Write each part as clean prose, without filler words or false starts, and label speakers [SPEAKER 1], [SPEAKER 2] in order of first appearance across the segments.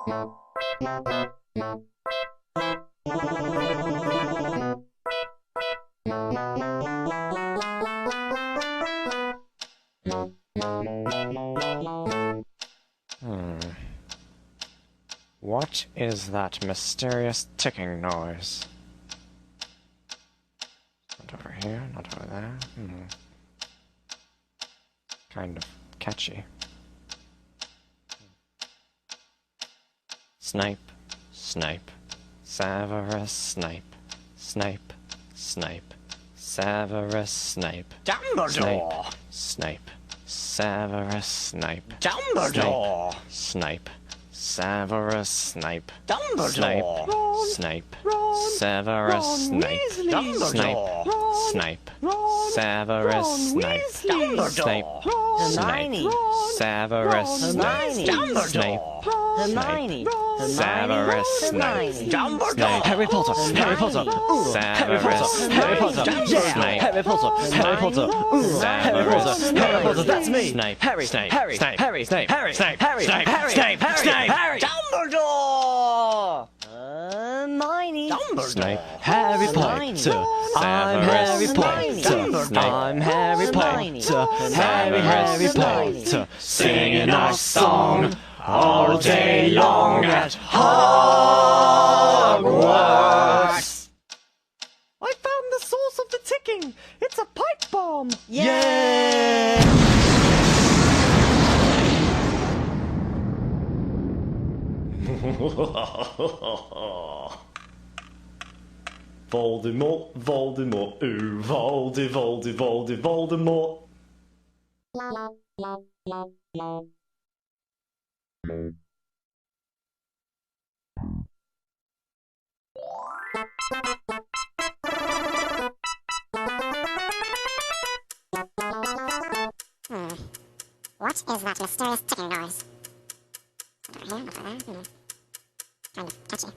[SPEAKER 1] What is that mysterious ticking noise? Not over here, not over there. Kind of catchy. Snape, Snape, Severus Snape, Snape, Snape, Severus Snape.
[SPEAKER 2] Dumbledore!
[SPEAKER 1] Snape, Severus Snape.
[SPEAKER 2] Dumbledore!
[SPEAKER 1] Snape, Severus Snape.
[SPEAKER 2] Dumbledore!
[SPEAKER 1] Snape, Severus Snape.
[SPEAKER 2] Dumbledore!
[SPEAKER 1] Snape, Severus Snape. Snape,
[SPEAKER 2] Hermione!
[SPEAKER 1] Severus Snape. Snape,
[SPEAKER 2] Hermione!
[SPEAKER 1] Severus Snape.
[SPEAKER 2] Dumbledore!
[SPEAKER 3] Harry Potter! Harry Potter! Harry Potter! Harry Potter!
[SPEAKER 1] Snape.
[SPEAKER 3] Harry Potter! Harry Potter! Harry Potter! Harry Potter! That's me!
[SPEAKER 1] Snape.
[SPEAKER 3] Harry!
[SPEAKER 1] Snape.
[SPEAKER 3] Harry!
[SPEAKER 1] Snape.
[SPEAKER 3] Harry!
[SPEAKER 1] Snape.
[SPEAKER 3] Harry!
[SPEAKER 1] Snape.
[SPEAKER 3] Harry!
[SPEAKER 1] Snape.
[SPEAKER 3] Harry!
[SPEAKER 1] Snape.
[SPEAKER 3] Harry!
[SPEAKER 1] Snape.
[SPEAKER 3] Harry!
[SPEAKER 2] Dumbledore! Hermione!
[SPEAKER 1] Snape.
[SPEAKER 3] Harry Potter! I'm Harry Potter! I'm Harry Potter! Harry Potter!
[SPEAKER 1] Singing our song all day long at
[SPEAKER 3] Hogwarts! I found the source of the ticking! It's a pipe bomb!
[SPEAKER 2] Yay!
[SPEAKER 4] Voldemort, Voldemort, ooh, Voldemort.
[SPEAKER 5] What is that mysterious ticking noise? Over here, over there, kind of catchy.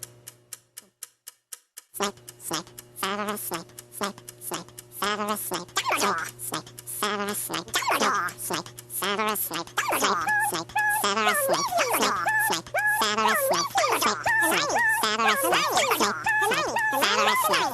[SPEAKER 5] Snape, Snape, Severus Snape, Snape, Snape, Severus Snape, Snape, Snape, Severus Snape, Snape, Snape, Severus Snape, Snape, Snape, Severus Snape, Snape, Snape, Severus Snape, Snape, Snape, Severus Snape, Snape, Snape, Severus Snape,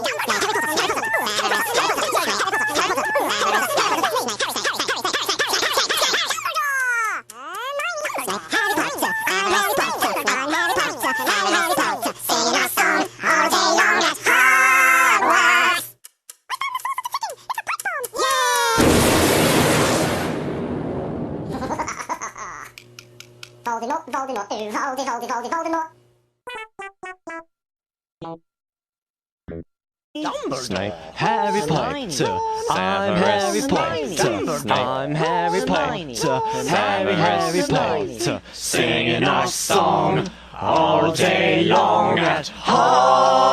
[SPEAKER 5] Voldemort.
[SPEAKER 2] Dumbledore!
[SPEAKER 1] Snape.
[SPEAKER 3] Harry Potter! I'm Harry Potter! I'm Harry Potter! Harry Potter!
[SPEAKER 1] Singing our song all day long at Hogwarts.